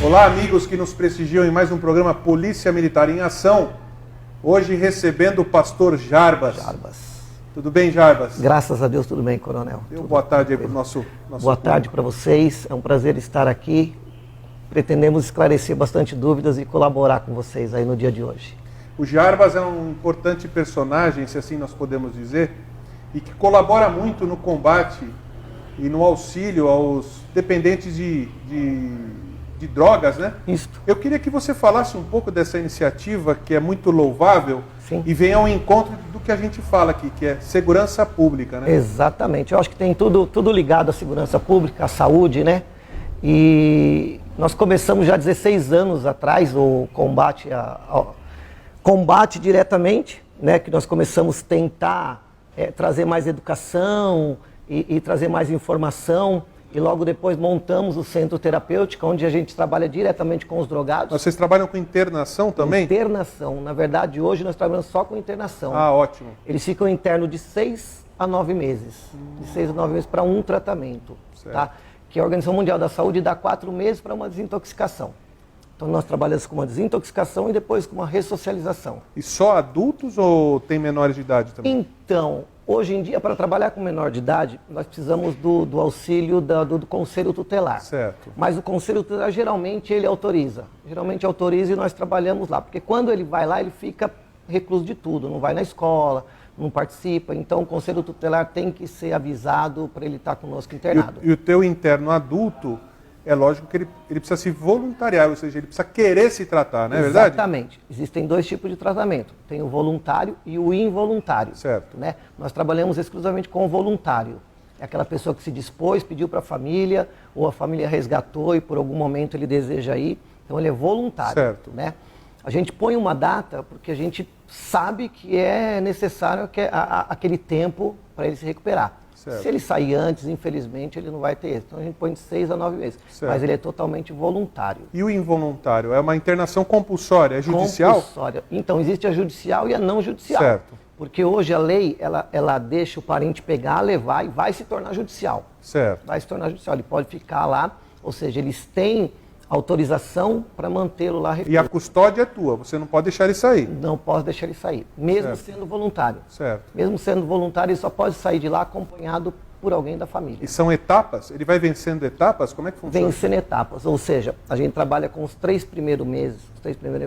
Olá, amigos que nos prestigiam em mais um programa Polícia Militar em Ação. Hoje recebendo o pastor Jarbas. Tudo bem, Jarbas? Graças a Deus, tudo bem, coronel. Boa tarde aí para o nosso Boa tarde para vocês, é um prazer estar aqui. Pretendemos esclarecer bastante dúvidas e colaborar com vocês aí no dia de hoje. O Jarbas é um importante personagem, se assim nós podemos dizer, e que colabora muito no combate e no auxílio aos dependentes de drogas, né? Isso. Eu queria que você falasse um pouco dessa iniciativa, que é muito louvável. Sim. E venha ao encontro do que a gente fala aqui, que é segurança pública, né? Exatamente. Eu acho que tem tudo ligado à segurança pública, à saúde, né? E nós começamos já 16 anos atrás o combate diretamente, né? Que nós começamos a tentar trazer mais educação e trazer mais informação. E logo depois montamos o centro terapêutico, onde a gente trabalha diretamente com os drogados. Vocês trabalham com internação também? Internação. Na verdade, hoje nós trabalhamos só com internação. Ah, ótimo. Eles ficam internos de 6 a 9 meses. De 6 a 9 meses para um tratamento. Tá? Que a Organização Mundial da Saúde dá 4 meses para uma desintoxicação. Então nós trabalhamos com uma desintoxicação e depois com uma ressocialização. E só adultos ou tem menores de idade também? Então, hoje em dia, para trabalhar com menor de idade, nós precisamos do auxílio do Conselho Tutelar. Certo. Mas o Conselho Tutelar, geralmente, ele autoriza. Geralmente autoriza e nós trabalhamos lá. Porque quando ele vai lá, ele fica recluso de tudo. Não vai na escola, não participa. Então, o Conselho Tutelar tem que ser avisado para ele estar conosco internado. E o teu interno adulto, é lógico que ele precisa se voluntariar, ou seja, ele precisa querer se tratar, não é verdade? Exatamente. Existem 2 tipos de tratamento. Tem o voluntário e o involuntário. Certo. Né? Nós trabalhamos exclusivamente com o voluntário. É aquela pessoa que se dispôs, pediu para a família, ou a família resgatou e por algum momento ele deseja ir. Então ele é voluntário. Certo. Né? A gente põe uma data porque a gente sabe que é necessário aquele tempo para ele se recuperar. Certo. Se ele sair antes, infelizmente, ele não vai ter. Então a gente põe de 6 a 9 meses. Certo. Mas ele é totalmente voluntário. E o involuntário? É uma internação compulsória? É judicial? Compulsória. Então existe a judicial e a não judicial. Certo. Porque hoje a lei, ela deixa o parente pegar, levar e vai se tornar judicial. Certo. Vai se tornar judicial. Ele pode ficar lá, ou seja, eles têm autorização para mantê-lo lá. E a custódia é tua, você não pode deixar ele sair? Não posso deixar ele sair, mesmo sendo voluntário. Certo. Mesmo sendo voluntário, ele só pode sair de lá acompanhado por alguém da família. E são etapas? Ele vai vencendo etapas? Como é que funciona? Vencendo etapas, ou seja, a gente trabalha com os 3 primeiros meses,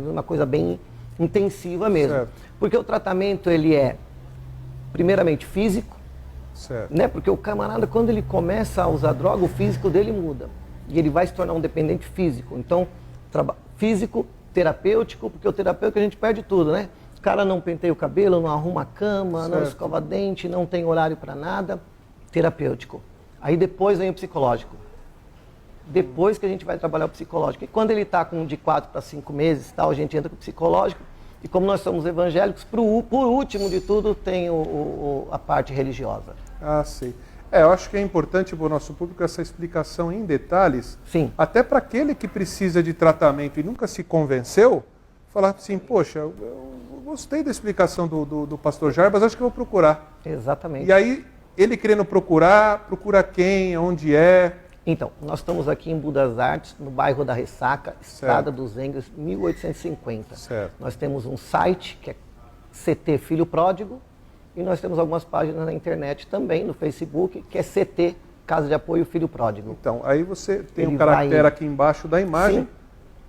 uma coisa bem intensiva mesmo. Certo. Porque o tratamento, ele é, primeiramente, físico, certo, né? Porque o camarada, quando ele começa a usar droga, o físico dele muda. E ele vai se tornar um dependente físico. Então, físico, terapêutico, porque o terapêutico a gente perde tudo, né? O cara não penteia o cabelo, não arruma a cama, certo, não escova dente, não tem horário para nada. Terapêutico. Aí depois vem o psicológico. Depois que a gente vai trabalhar o psicológico. E quando ele está com de 4 para 5 meses, tal, a gente entra com o psicológico. E como nós somos evangélicos, por último de tudo, tem a parte religiosa. Ah, sim. Eu acho que é importante para o nosso público essa explicação em detalhes. Sim. Até para aquele que precisa de tratamento e nunca se convenceu, falar assim, poxa, eu gostei da explicação do pastor Jarbas, acho que eu vou procurar. Exatamente. E aí, ele querendo procurar, procura quem, onde é? Então, nós estamos aqui em Budas Artes, no bairro da Ressaca, Estrada dos Engels, 1850. Certo. Nós temos um site, que é CT Filho Pródigo, e nós temos algumas páginas na internet também, no Facebook, que é CT Casa de Apoio Filho Pródigo. Então, aí você tem Ele um caractere vai- aqui embaixo da imagem, Sim.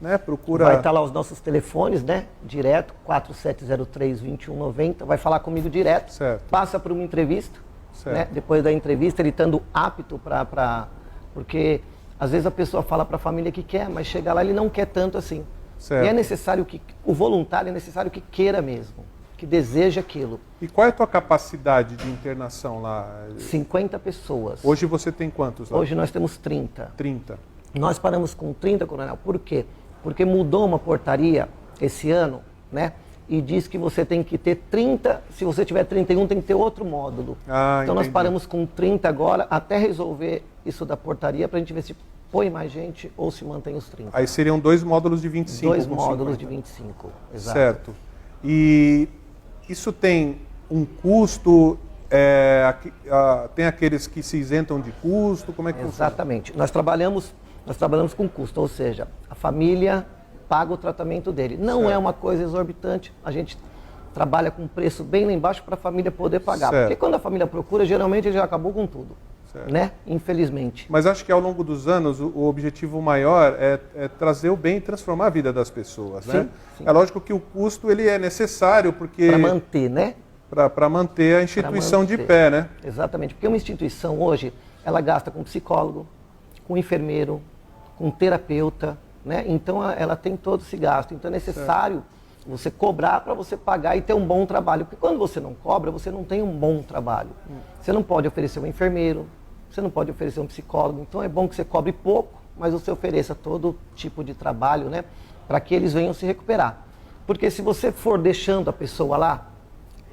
né? Procura... Vai estar lá os nossos telefones, né? Direto, 4703-2190. Vai falar comigo direto. Certo. Passa por uma entrevista. Certo. Né? Depois da entrevista, ele estando apto para... Porque às vezes a pessoa fala para a família que quer, mas chega lá ele não quer tanto assim. Certo. E é necessário que... O voluntário é necessário que queira mesmo. Que deseje aquilo. E qual é a tua capacidade de internação lá? 50 pessoas. Hoje você tem quantos lá? Hoje nós temos 30. 30. Nós paramos com 30, coronel. Por quê? Porque mudou uma portaria esse ano, né? E diz que você tem que ter 30, se você tiver 31, tem que ter outro módulo. Então nós Entendi. paramos com 30 agora, até resolver isso da portaria, para a gente ver se põe mais gente ou se mantém os 30. Aí seriam 2 módulos de 25. Dois com módulos 50. de 25, exato. Certo. E isso tem um custo, tem aqueles que se isentam de custo, como é que funciona? Exatamente. Nós trabalhamos com custo, ou seja, a família paga o tratamento dele. Não Certo. é uma coisa exorbitante, a gente trabalha com preço bem lá embaixo para a família poder pagar. Certo. Porque quando a família procura, geralmente ele já acabou com tudo, Certo. né? Infelizmente. Mas acho que ao longo dos anos o objetivo maior é trazer o bem e transformar a vida das pessoas, né? Sim. É lógico que o custo ele é necessário porque Para manter, né? para manter a instituição de pé, né? Exatamente, porque uma instituição hoje, ela gasta com psicólogo, com enfermeiro, com terapeuta, né? Então ela tem todo esse gasto. Então é necessário você cobrar para você pagar e ter um bom trabalho. Porque quando você não cobra, você não tem um bom trabalho. Você não pode oferecer um enfermeiro, você não pode oferecer um psicólogo. Então é bom que você cobre pouco, mas você ofereça todo tipo de trabalho, né? Para que eles venham se recuperar. Porque se você for deixando a pessoa lá,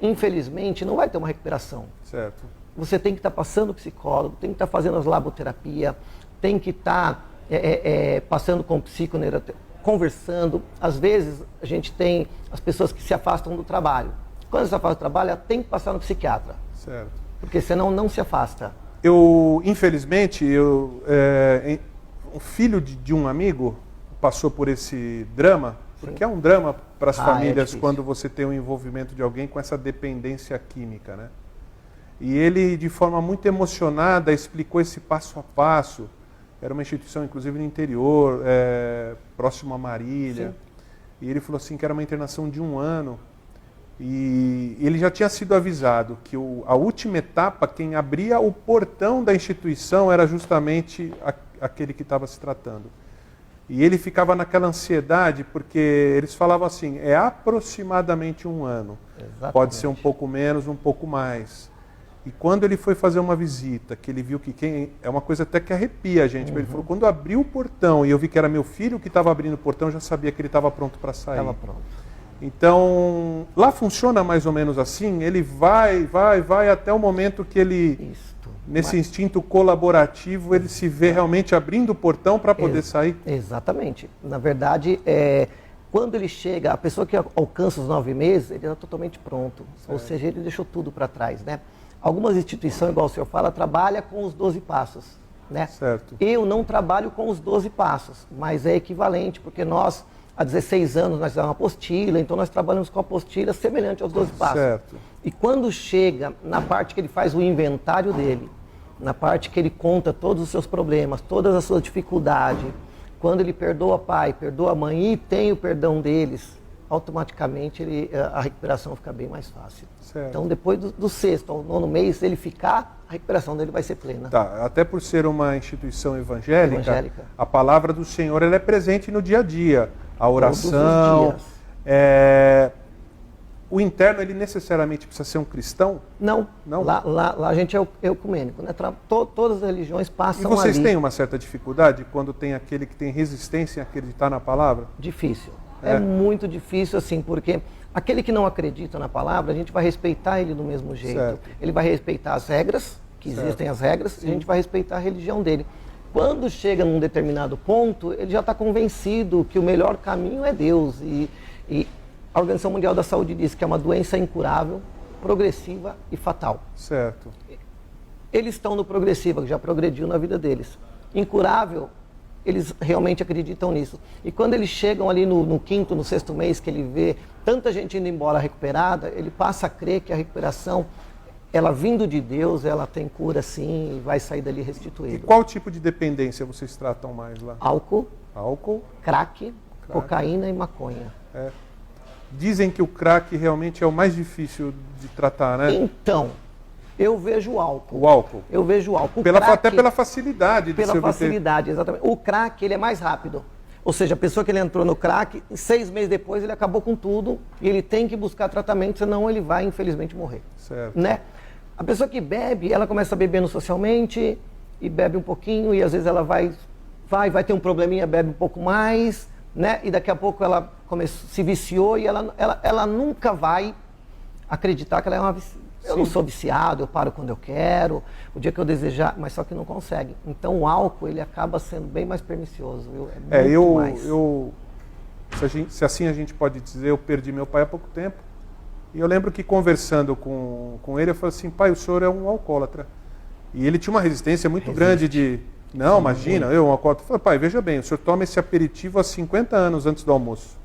infelizmente não vai ter uma recuperação. Certo. Você tem que estar passando psicólogo, tem que estar fazendo as laboterapia, tem que estar passando com psicoterapeuta, conversando. Às vezes a gente tem as pessoas que se afastam do trabalho. Quando se afasta do trabalho, ela tem que passar no psiquiatra, Certo. porque senão não se afasta. Infelizmente, o filho de um amigo passou por esse drama, porque é um drama para as É famílias difícil. quando você tem o envolvimento de alguém com essa dependência química, né? E ele, de forma muito emocionada, explicou esse passo a passo. Era uma instituição, inclusive, no interior, próximo a Marília. Sim. E ele falou assim que era uma internação de 1 ano. E ele já tinha sido avisado que a última etapa, quem abria o portão da instituição era justamente aquele que estava se tratando. E ele ficava naquela ansiedade, porque eles falavam assim, é aproximadamente 1 ano. Exatamente. Pode ser um pouco menos, um pouco mais. E quando ele foi fazer uma visita, que ele viu que é uma coisa até que arrepia a gente, ele falou, quando abriu o portão e eu vi que era meu filho que estava abrindo o portão, eu já sabia que ele estava pronto para sair. Estava pronto. Então, lá funciona mais ou menos assim, ele vai até o momento que ele, Isto. nesse instinto colaborativo, ele se vê realmente abrindo o portão para poder sair. Exatamente. Na verdade, quando ele chega, a pessoa que alcança os 9 meses, ele está totalmente pronto. Ou seja, ele deixou tudo para trás, né? Algumas instituições, igual o senhor fala, trabalham com os 12 passos, né? Certo. Eu não trabalho com os 12 passos, mas é equivalente, porque nós, há 16 anos, nós fizemos uma apostila, então nós trabalhamos com apostila semelhante aos 12 passos. Certo. E quando chega na parte que ele faz o inventário dele, na parte que ele conta todos os seus problemas, todas as suas dificuldades, quando ele perdoa pai, perdoa mãe e tem o perdão deles, automaticamente a recuperação fica bem mais fácil. Certo. Então, depois do 6º ao 9º mês, se ele ficar, a recuperação dele vai ser plena. Tá, até por ser uma instituição evangélica, a palavra do Senhor ela é presente no dia a dia. A oração. Todos os dias. O interno, ele necessariamente precisa ser um cristão? Não. Não? Lá a gente é ecumênico, né? Todas as religiões E passam vocês ali. têm uma certa dificuldade quando tem aquele que tem resistência em acreditar na palavra? Difícil. É muito difícil, assim, porque aquele que não acredita na palavra, a gente vai respeitar ele do mesmo jeito. Certo. Ele vai respeitar as regras, que existem as regras, e a gente vai respeitar a religião dele. Quando chega num determinado ponto, ele já está convencido que o melhor caminho é Deus. E a Organização Mundial da Saúde diz que é uma doença incurável, progressiva e fatal. Certo. Eles estão no progressiva, que já progrediu na vida deles. incurável, eles realmente acreditam nisso. E quando eles chegam ali no quinto, no sexto mês, que ele vê tanta gente indo embora recuperada, ele passa a crer que a recuperação, ela vindo de Deus, ela tem cura sim e vai sair dali restituído. E qual tipo de dependência vocês tratam mais lá? Álcool, crack, cocaína e maconha. Dizem que o crack realmente é o mais difícil de tratar, né? Então, eu vejo o álcool. O álcool? Eu vejo o álcool. Até pela facilidade de se obter. Pela facilidade, exatamente. O crack, ele é mais rápido. Ou seja, a pessoa que ele entrou no crack, 6 meses depois ele acabou com tudo e ele tem que buscar tratamento, senão ele vai, infelizmente, morrer. Certo. Né? A pessoa que bebe, ela começa bebendo socialmente e bebe um pouquinho e às vezes ela vai ter um probleminha, bebe um pouco mais, né? E daqui a pouco ela se viciou e ela nunca vai acreditar que ela é uma viciada. Eu não sou viciado, eu paro quando eu quero, o dia que eu desejar, mas só que não consegue. Então o álcool, ele acaba sendo bem mais pernicioso. Se assim a gente pode dizer, eu perdi meu pai há pouco tempo. E eu lembro que conversando com ele, eu falei assim, pai, o senhor é um alcoólatra. E ele tinha uma resistência muito grande de, não, imagina, eu um alcoólatra. Eu falei, pai, veja bem, o senhor toma esse aperitivo há 50 anos antes do almoço.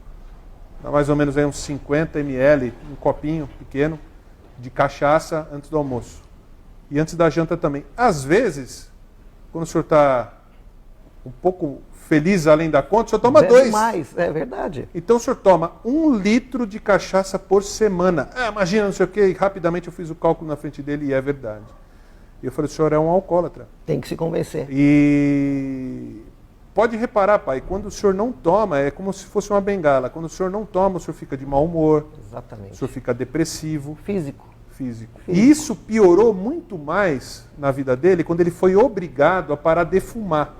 Dá mais ou menos aí uns 50 ml, um copinho pequeno de cachaça antes do almoço. E antes da janta também. Às vezes, quando o senhor está um pouco feliz além da conta, o senhor toma 2. mais, é verdade. Então o senhor toma 1 litro de cachaça por semana. Imagina, não sei o quê. E rapidamente eu fiz o cálculo na frente dele e é verdade. E eu falei, o senhor é um alcoólatra. Tem que se convencer. E pode reparar, pai, quando o senhor não toma, é como se fosse uma bengala. Quando o senhor não toma, o senhor fica de mau humor. Exatamente. O senhor fica depressivo. Físico. E isso piorou muito mais na vida dele quando ele foi obrigado a parar de fumar.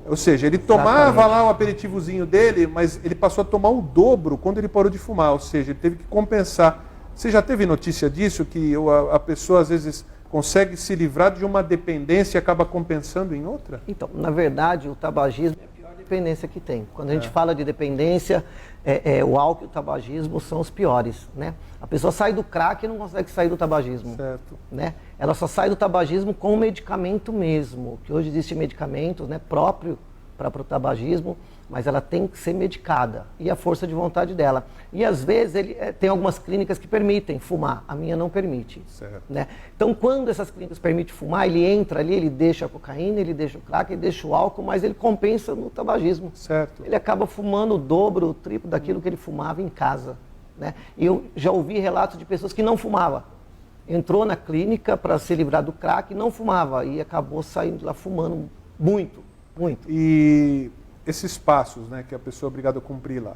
Ou seja, ele tomava lá o aperitivozinho dele, mas ele passou a tomar o dobro quando ele parou de fumar. Ou seja, ele teve que compensar. Você já teve notícia disso? Que a pessoa às vezes consegue se livrar de uma dependência e acaba compensando em outra? Então, na verdade, o tabagismo é a pior dependência que tem. Quando a gente fala de dependência, o álcool e o tabagismo são os piores, né? A pessoa sai do crack e não consegue sair do tabagismo. Certo. Né? Ela só sai do tabagismo com medicamento mesmo, que hoje existem medicamentos, né, próprio para o tabagismo, mas ela tem que ser medicada, e a força de vontade dela. E às vezes tem algumas clínicas que permitem fumar, a minha não permite. Certo. Né? Então quando essas clínicas permitem fumar, ele entra ali, ele deixa a cocaína, ele deixa o crack, ele deixa o álcool, mas ele compensa no tabagismo. Certo. Ele acaba fumando o dobro, o triplo daquilo que ele fumava em casa. Né? E eu já ouvi relatos de pessoas que não fumavam. Entrou na clínica para se livrar do crack e não fumava, e acabou saindo lá fumando muito. E esses passos, né, que a pessoa é obrigada a cumprir lá,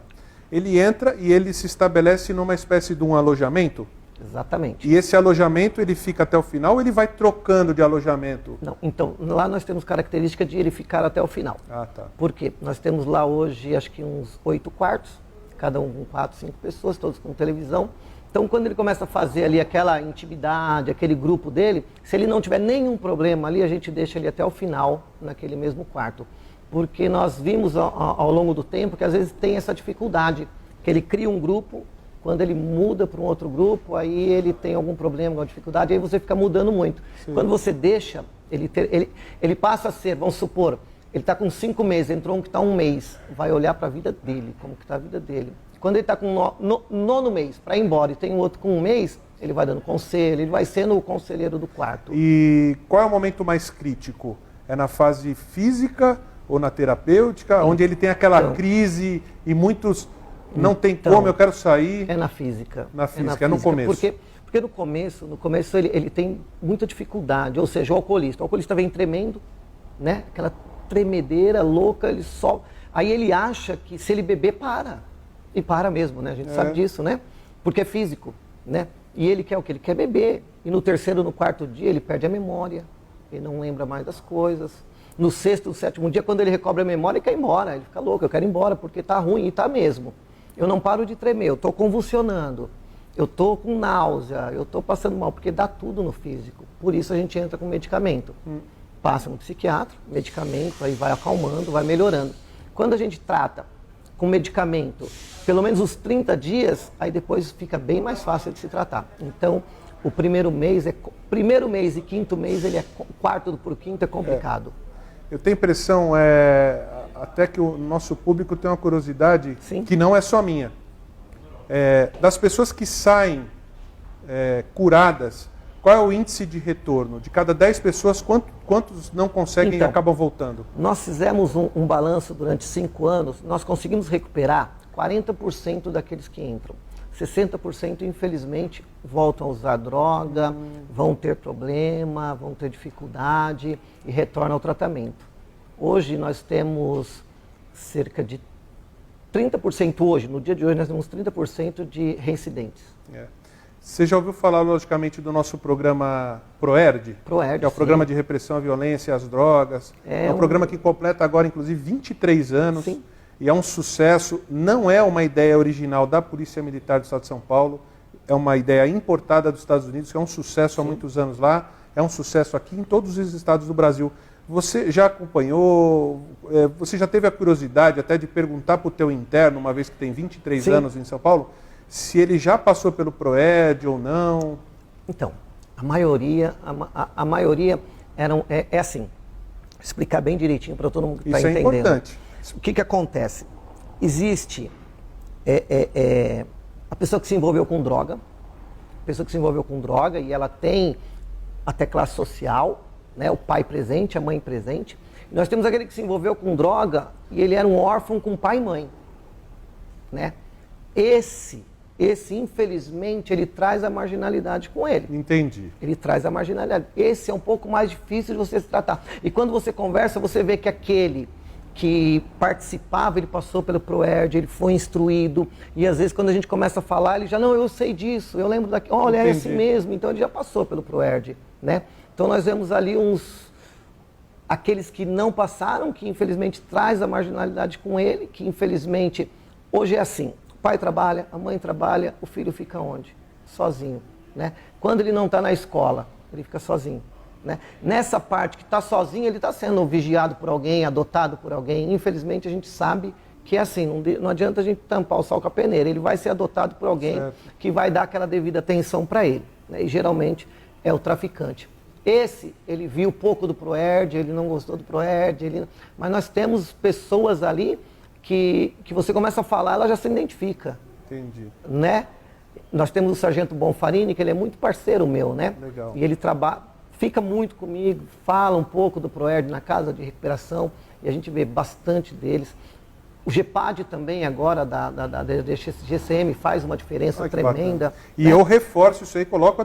ele entra e ele se estabelece numa espécie de um alojamento? Exatamente. E esse alojamento, ele fica até o final ou ele vai trocando de alojamento? Não, então, lá nós temos característica de ele ficar até o final. Tá. Por quê? Nós temos lá hoje, acho que uns 8 quartos, cada um com 4, 5 pessoas, todos com televisão. Então, quando ele começa a fazer ali aquela intimidade, aquele grupo dele, se ele não tiver nenhum problema ali, a gente deixa ele até o final, naquele mesmo quarto. Porque nós vimos ao longo do tempo que às vezes tem essa dificuldade, que ele cria um grupo, quando ele muda para um outro grupo, aí ele tem algum problema, alguma dificuldade, aí você fica mudando muito. Sim. Quando você deixa, ele passa a ser, vamos supor, ele está com 5 meses, entrou um que está 1 mês, vai olhar para a vida dele, como que está a vida dele. Quando ele está com 9º mês para ir embora e tem um outro com 1 mês, ele vai dando conselho, ele vai sendo o conselheiro do quarto. E qual é o momento mais crítico? É na fase física ou na terapêutica, onde ele tem aquela crise e muitos não tem como, eu quero sair? É na física. Na física, é no começo. Porque no começo ele tem muita dificuldade, ou seja, o alcoolista vem tremendo, né? Aquela tremedeira louca, aí ele acha que se ele beber, para. E para mesmo, né? A gente sabe disso, né? Porque é físico, né? E ele quer o quê? Ele quer beber. E no 3º, no 4º dia, ele perde a memória. Ele não lembra mais das coisas. No 6º, no 7º dia, quando ele recobra a memória, ele quer ir embora. Ele fica louco, eu quero ir embora porque tá ruim. E tá mesmo. Eu não paro de tremer, eu tô convulsionando. Eu tô com náusea, eu tô passando mal. Porque dá tudo no físico. Por isso a gente entra com medicamento. Passa no psiquiatra, medicamento, aí vai acalmando, vai melhorando. Quando a gente trata com medicamento, pelo menos os 30 dias, aí depois fica bem mais fácil de se tratar. Então, o primeiro mês e 5º mês, ele é 4º por 5º é complicado. Eu tenho impressão, até que o nosso público tem uma curiosidade Sim. que não é só minha. Das pessoas que saem curadas, qual é o índice de retorno? De cada 10 pessoas, quantos não conseguem e acabam voltando? Nós fizemos um balanço durante 5 anos, nós conseguimos recuperar 40% daqueles que entram. 60% infelizmente voltam a usar droga, vão ter problema, vão ter dificuldade e retornam ao tratamento. Hoje nós temos cerca de 30% hoje, no dia de hoje nós temos 30% de reincidentes. Você já ouviu falar, logicamente, do nosso programa ProERD? ProERD, que é o Programa de Repressão à Violência e às Drogas. É um programa que completa agora, inclusive, 23 anos. Sim. E é um sucesso. Não é uma ideia original da Polícia Militar do Estado de São Paulo. É uma ideia importada dos Estados Unidos, que é um sucesso há muitos anos lá. É um sucesso aqui em todos os estados do Brasil. Você já acompanhou, você já teve a curiosidade até de perguntar para o teu interno, uma vez que tem 23 anos em São Paulo, se ele já passou pelo ProERD ou não? Então, a maioria é assim. Vou explicar bem direitinho para todo mundo que está entendendo. Isso é importante. O que acontece? Existe a pessoa que se envolveu com droga, e ela tem até classe social, né, o pai presente, a mãe presente. E nós temos aquele que se envolveu com droga e ele era um órfão com pai e mãe, né? Esse infelizmente, ele traz a marginalidade com ele. Entendi. Ele traz a marginalidade. Esse é um pouco mais difícil de você se tratar. E quando você conversa, você vê que aquele que participava, ele passou pelo ProERD, ele foi instruído, e às vezes quando a gente começa a falar, ele já, não, eu sei disso, eu lembro daquilo, olha, é esse mesmo, então ele já passou pelo ProERD, né? Então nós vemos ali aqueles que não passaram, que infelizmente traz a marginalidade com ele, que infelizmente, hoje é assim, o pai trabalha, a mãe trabalha, o filho fica onde? Sozinho, né? Quando ele não está na escola, ele fica sozinho. Né? Nessa parte que está sozinho, ele está sendo vigiado por alguém, adotado por alguém. Infelizmente, a gente sabe que é assim, não adianta a gente tampar o sal com a peneira. Ele vai ser adotado por alguém que vai dar aquela devida atenção para ele. Né? E geralmente é o traficante. Esse, ele viu pouco do ProERD, ele não gostou do ProERD, mas nós temos pessoas ali que você começa a falar, ela já se identifica. Entendi. Né? Nós temos o Sargento Bonfarini, que ele é muito parceiro meu, né? Legal. E ele fica muito comigo, fala um pouco do ProERD na casa de recuperação e a gente vê bastante deles. O GEPAD também agora da GCM faz uma diferença tremenda. E né? Eu reforço isso aí, coloco à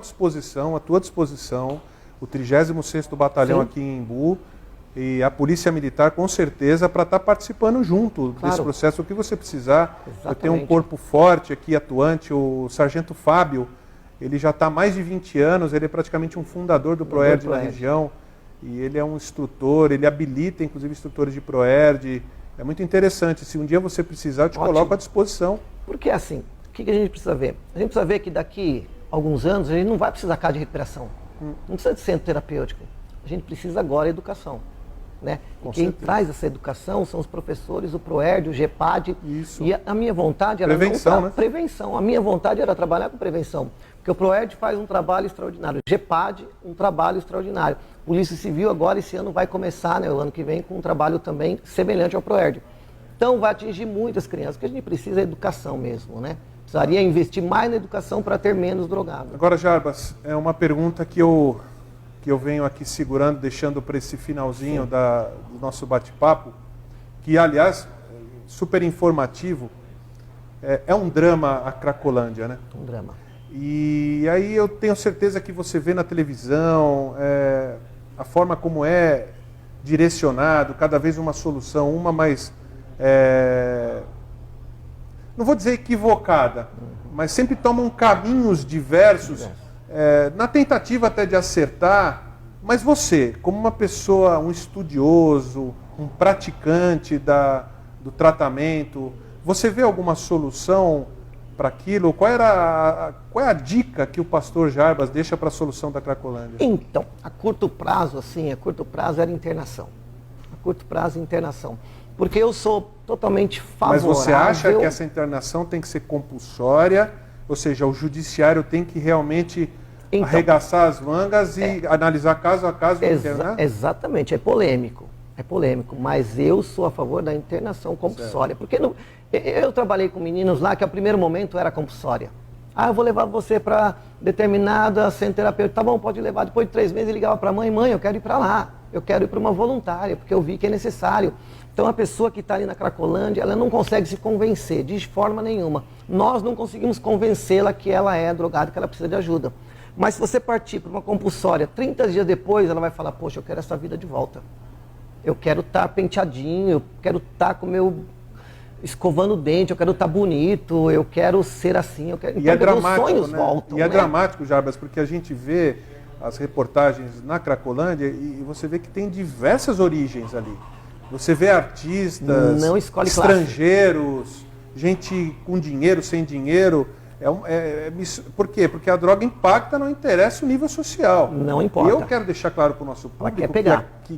tua disposição, o 36º Batalhão aqui em Embu e a Polícia Militar com certeza para estar participando junto desse processo, o que você precisar. Exatamente. Eu tenho um corpo forte aqui, atuante, o Sargento Fábio. Ele já está há mais de 20 anos, ele é praticamente um fundador do ProERD na região. E ele é um instrutor, ele habilita inclusive instrutores de ProERD. É muito interessante. Se um dia você precisar, eu te coloco à disposição. Porque assim, o que a gente precisa ver? A gente precisa ver que daqui a alguns anos a gente não vai precisar de recuperação. Não precisa de centro terapêutico. A gente precisa agora de educação. Né? Quem traz essa educação são os professores, o ProERD, o GEPAD. Isso. E a minha vontade era prevenção. A minha vontade era trabalhar com prevenção. Porque o ProERD faz um trabalho extraordinário. O GEPAD, um trabalho extraordinário. Polícia Civil agora, esse ano, vai começar, né, o ano que vem, com um trabalho também semelhante ao ProERD. Então vai atingir muitas crianças. O que a gente precisa é educação mesmo, né? Precisaria investir mais na educação para ter menos drogado. Agora, Jarbas, é uma pergunta que eu venho aqui segurando, deixando para esse finalzinho do nosso bate-papo, que, aliás, super informativo. É um drama a Cracolândia, né? Um drama. E aí eu tenho certeza que você vê na televisão a forma como é direcionado, cada vez uma solução, uma mais, não vou dizer equivocada, mas sempre tomam caminhos diversos, na tentativa até de acertar. Mas você, como uma pessoa, um estudioso, um praticante do tratamento, você vê alguma solução para aquilo? Qual é a dica que o pastor Jarbas deixa para a solução da Cracolândia? Então, a curto prazo era internação. A curto prazo, internação. Porque eu sou totalmente favorável... Mas você acha que essa internação tem que ser compulsória? Ou seja, o judiciário tem que realmente arregaçar as mangas e analisar caso a caso e internar? Exatamente, é polêmico. É polêmico, mas eu sou a favor da internação compulsória. Porque eu trabalhei com meninos lá que, ao primeiro momento, era compulsória. Ah, eu vou levar você para determinada centro terapêutico. Tá bom, pode levar. Depois de 3 meses, ele ligava para a mãe: mãe, eu quero ir para lá. Eu quero ir para uma voluntária, porque eu vi que é necessário. Então, a pessoa que está ali na Cracolândia, ela não consegue se convencer de forma nenhuma. Nós não conseguimos convencê-la que ela é drogada, que ela precisa de ajuda. Mas se você partir para uma compulsória, 30 dias depois, ela vai falar: poxa, eu quero essa vida de volta. Eu quero estar penteadinho, eu quero estar com o meu escovando o dente, eu quero estar bonito, eu quero ser assim, eu quero... E então, é dramático, os sonhos né? voltam. E é dramático, Jarbas, porque a gente vê as reportagens na Cracolândia e você vê que tem diversas origens ali. Você vê artistas, não escolhe estrangeiros, classe. Gente com dinheiro, sem dinheiro. Por quê? Porque a droga impacta, não interessa o nível social. Não importa. E eu quero deixar claro para o nosso público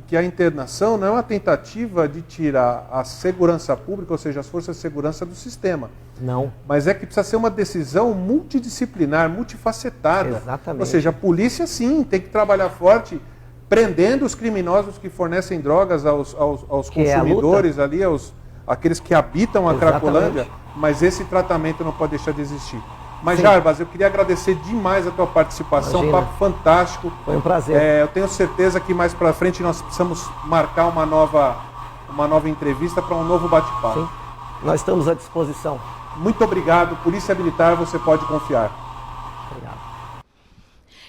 que a internação não é uma tentativa de tirar a segurança pública, ou seja, as forças de segurança do sistema. Não. Mas é que precisa ser uma decisão multidisciplinar, multifacetada. Exatamente. Ou seja, a polícia sim tem que trabalhar forte, prendendo os criminosos que fornecem drogas aos consumidores ali, aqueles que habitam a Cracolândia. Mas esse tratamento não pode deixar de existir. Mas, sim, Jarbas, eu queria agradecer demais a tua participação, um papo fantástico. Foi um prazer. Eu tenho certeza que mais para frente nós precisamos marcar uma nova entrevista para um novo bate-papo. Sim, nós estamos à disposição. Muito obrigado. Polícia Militar, você pode confiar. Obrigado.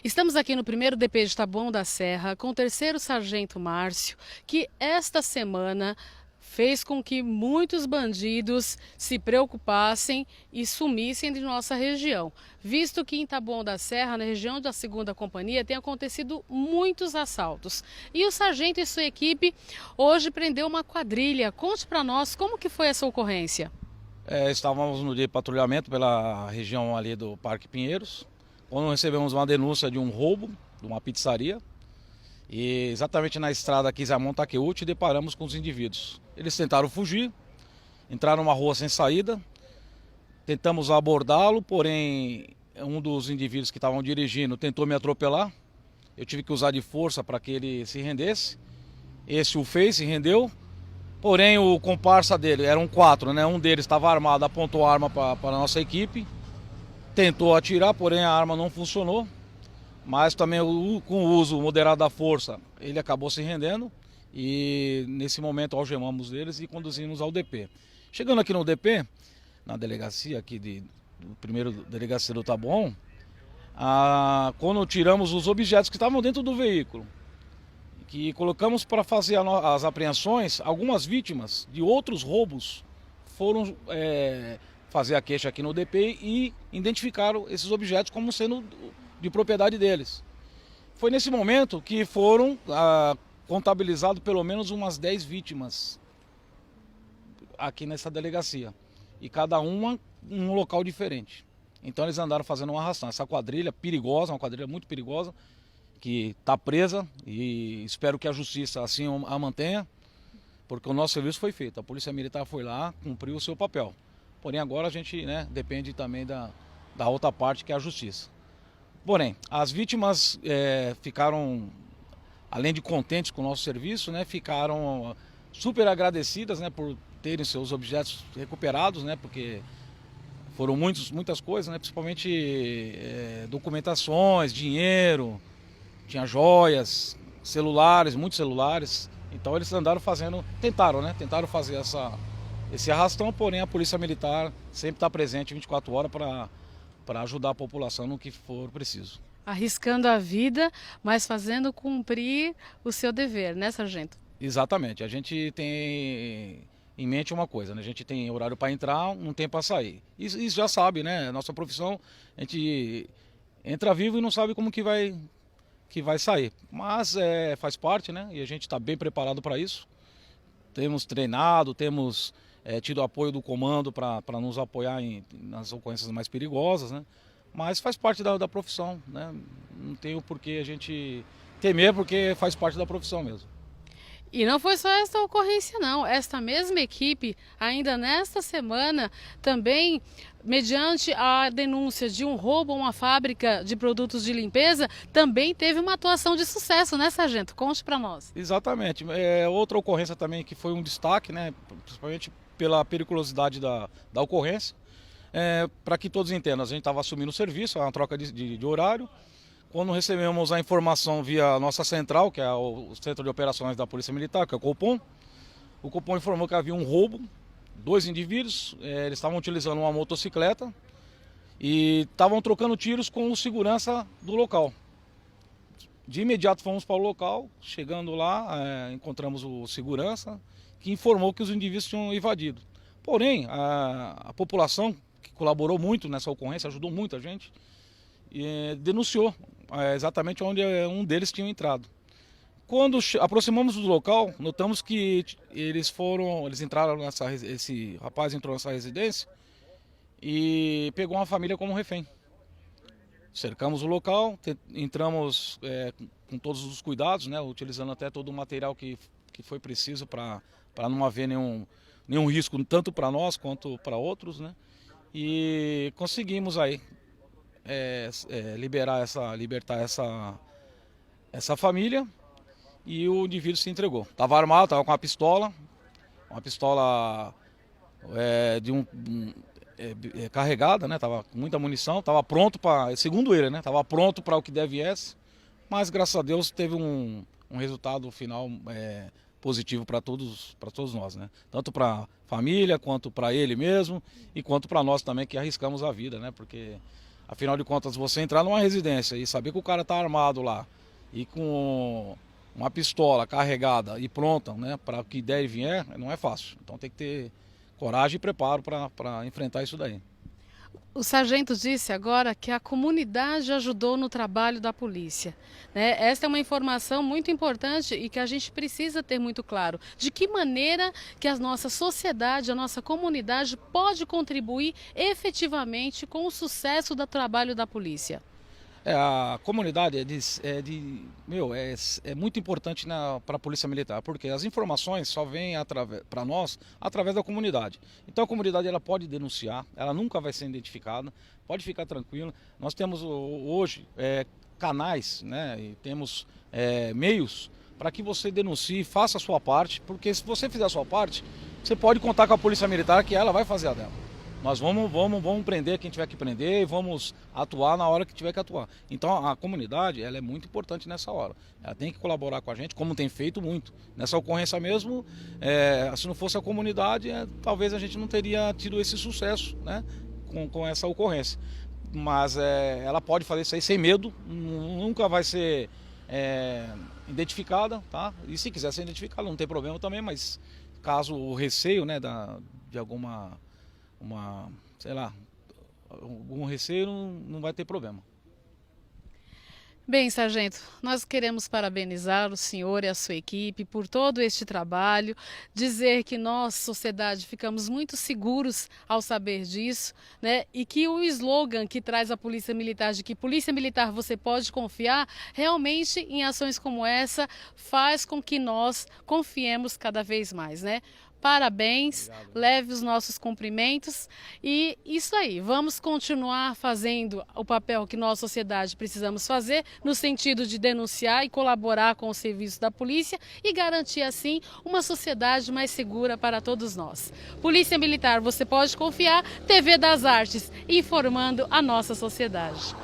Estamos aqui no 1º DP de Taboão da Serra com o 3º Sargento Márcio, que esta semana fez com que muitos bandidos se preocupassem e sumissem de nossa região, visto que em Taboão da Serra, na região da 2ª Companhia, tem acontecido muitos assaltos. E o sargento e sua equipe hoje prendeu uma quadrilha. Conte para nós como que foi essa ocorrência. Estávamos no dia de patrulhamento pela região ali do Parque Pinheiros, quando recebemos uma denúncia de um roubo de uma pizzaria. E exatamente na estrada Kizamon-Takeuchi deparamos com os indivíduos. Eles tentaram fugir, entraram numa rua sem saída, tentamos abordá-lo, porém um dos indivíduos que estavam dirigindo tentou me atropelar. Eu tive que usar de força para que ele se rendesse. Esse o fez, se rendeu. Porém o comparsa dele, eram 4, né? Um deles estava armado, apontou a arma para a nossa equipe, tentou atirar, porém a arma não funcionou. Mas também com o uso moderado da força, ele acabou se rendendo e nesse momento algemamos eles e conduzimos ao DP. Chegando aqui no DP, na delegacia aqui do 1º Delegacia do Taboão, quando tiramos os objetos que estavam dentro do veículo, que colocamos para fazer as apreensões, algumas vítimas de outros roubos foram fazer a queixa aqui no DP e identificaram esses objetos como sendo de propriedade deles. Foi nesse momento que foram contabilizados pelo menos umas 10 vítimas aqui nessa delegacia. E cada uma em um local diferente. Então eles andaram fazendo uma arrastão. Essa quadrilha perigosa, uma quadrilha muito perigosa, que está presa e espero que a justiça assim a mantenha, porque o nosso serviço foi feito. A Polícia Militar foi lá, cumpriu o seu papel. Porém agora a gente depende também da outra parte, que é a justiça. Porém, as vítimas ficaram, além de contentes com o nosso serviço, ficaram super agradecidas, por terem seus objetos recuperados, porque foram muitas coisas, principalmente documentações, dinheiro, tinha joias, celulares, muitos celulares. Então eles andaram tentaram fazer esse arrastão, porém a Polícia Militar sempre está presente 24 horas para ajudar a população no que for preciso. Arriscando a vida, mas fazendo cumprir o seu dever, né, sargento? Exatamente. A gente tem em mente uma coisa, a gente tem horário para entrar, não tem para sair. Isso já sabe, Nossa profissão, a gente entra vivo e não sabe como que vai sair. Mas faz parte, E a gente está bem preparado para isso. Temos treinado, temos tido apoio do comando para nos apoiar nas ocorrências mais perigosas, Mas faz parte da profissão, Não tem o porquê a gente temer, porque faz parte da profissão mesmo. E não foi só esta ocorrência não, esta mesma equipe, ainda nesta semana, também, mediante a denúncia de um roubo a uma fábrica de produtos de limpeza, também teve uma atuação de sucesso, né, sargento? Conte para nós. Exatamente. Outra ocorrência também que foi um destaque, né, principalmente pela periculosidade da ocorrência. Para que todos entendam, a gente estava assumindo o serviço, uma troca de horário. Quando recebemos a informação via a nossa central, que é o Centro de Operações da Polícia Militar, que é o Copom informou que havia um roubo, 2 indivíduos, eles estavam utilizando uma motocicleta e estavam trocando tiros com o segurança do local. De imediato fomos para o local, chegando lá, encontramos o segurança, que informou que os indivíduos tinham evadido. Porém, a população, que colaborou muito nessa ocorrência, ajudou muito a gente, denunciou exatamente onde um deles tinha entrado. Quando aproximamos do local, notamos que eles entraram esse rapaz entrou nessa residência e pegou uma família como refém. Cercamos o local, entramos com todos os cuidados, né, utilizando até todo o material que foi preciso para não haver nenhum risco, tanto para nós quanto para outros, né, e conseguimos aí libertar essa família, e o indivíduo se entregou. Estava armado, estava com uma pistola carregada, né? Tava com muita munição, estava pronto para, segundo ele, né? Estava pronto para o que der viesse, mas graças a Deus teve um resultado final positivo para todos nós, né? Tanto para a família, quanto para ele mesmo, e quanto para nós também, que arriscamos a vida, né? Porque afinal de contas, você entrar numa residência e saber que o cara está armado lá e com uma pistola carregada e pronta, né, para o que der e vier, não é fácil. Então tem que ter coragem e preparo para enfrentar isso daí. O sargento disse agora que a comunidade ajudou no trabalho da polícia, né? Essa é uma informação muito importante e que a gente precisa ter muito claro. De que maneira que a nossa sociedade, a nossa comunidade pode contribuir efetivamente com o sucesso do trabalho da polícia? A comunidade é muito importante para a Polícia Militar, porque as informações só vêm para nós através da comunidade. Então a comunidade ela pode denunciar, ela nunca vai ser identificada, pode ficar tranquilo. Nós temos hoje canais, né, e temos meios para que você denuncie, faça a sua parte, porque se você fizer a sua parte, você pode contar com a Polícia Militar que ela vai fazer a dela. Nós vamos prender quem tiver que prender e vamos atuar na hora que tiver que atuar. Então a comunidade ela é muito importante nessa hora. Ela tem que colaborar com a gente, como tem feito muito. Nessa ocorrência mesmo, se não fosse a comunidade, talvez a gente não teria tido esse sucesso, né, com essa ocorrência. Mas ela pode fazer isso aí sem medo, nunca vai ser identificada, tá? E se quiser ser identificada não tem problema também, mas caso o receio, né, de algum receio, não vai ter problema. Bem, sargento, nós queremos parabenizar o senhor e a sua equipe por todo este trabalho, dizer que nós, sociedade, ficamos muito seguros ao saber disso, né? E que o slogan que traz a Polícia Militar, de que Polícia Militar você pode confiar, realmente em ações como essa faz com que nós confiemos cada vez mais, né? Parabéns, obrigado. Leve os nossos cumprimentos e isso aí, vamos continuar fazendo o papel que nós, sociedade, precisamos fazer no sentido de denunciar e colaborar com o serviço da polícia e garantir assim uma sociedade mais segura para todos nós. Polícia Militar, você pode confiar, TV das Artes, informando a nossa sociedade.